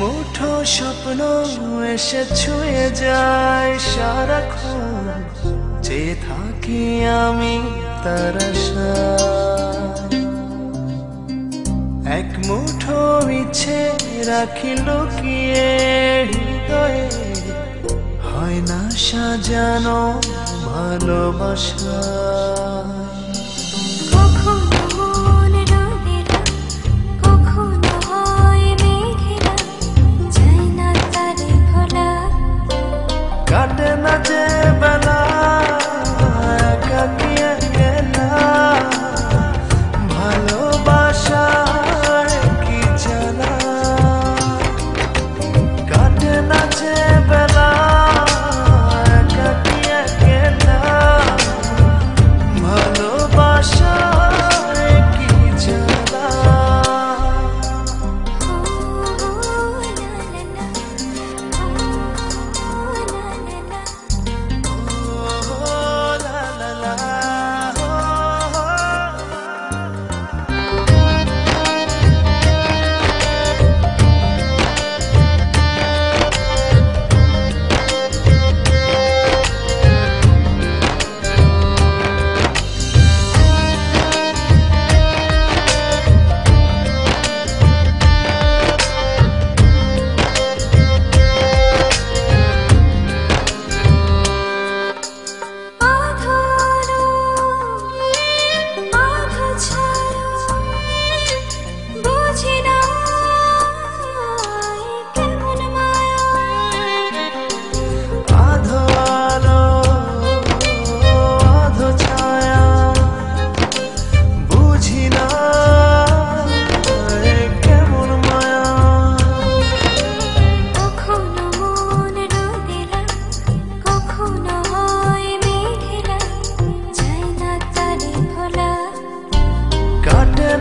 মুঠো স্বপ্ন এসে ছুঁয়ে যায় সারাক্ষণ, চেয়ে থাকি আমি তার আশায়। এক মুঠো ইচ্ছে রাখি লুকিয়ে হৃদয়ে, হয় না সাজানো ভালোবাসা। কাটে না যে বেলা একাকী একলা, ভালোবাসার কি জ্বালা। কাটে না যে বেলা একাকী একলা, ভালোবাসার কি জ্বালা।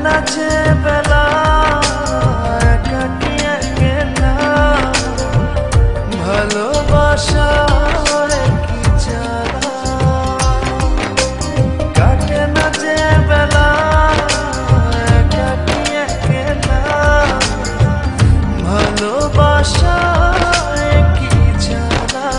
নাচে বেলা একাকী একলা, ভালোবাসার কি জ্বালা। কাটে না যে বেলা একাকী একলা, ভালোবাসার কি জ্বালা।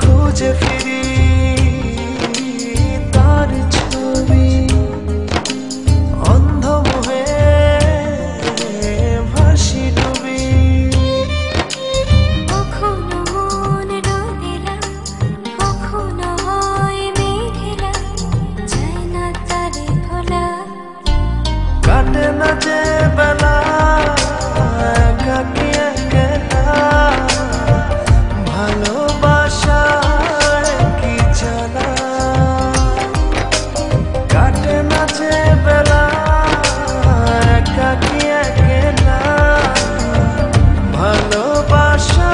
খুঁজে ফিরি তার ছবি, অন্ধ মোহে ভাসি ডুবি। কখনো মন রোদেলা, কখনো হয় মেঘেলা, যায় না তারে ভোলা। কাটে না যে বেলা একাকী একলা, ভালোবাসা কি জ্বালা। কাটে না যে বেলা একাকী একলা, ভালোবাসা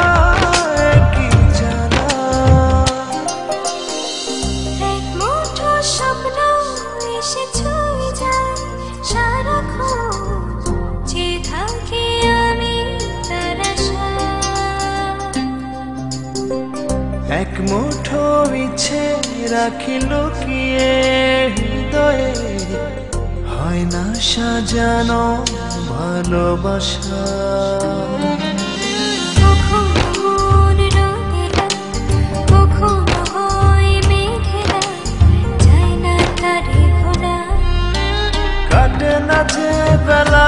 কি জ্বালা। এক মুঠো স্বপ্ন এসে ছুঁয়ে যায় সারাক্ষণ, চেয়ে থাকি আমি তার আশায়। এক মুঠো ইচ্ছে রাখি লুকিয়ে হৃদয়ে, হয় না সাজানো ভালোবাসা। কখনো মন রোদেলা, কখনো হয় মেঘেলা, যায় না তারে ভোলা। কাটে না যে বেলা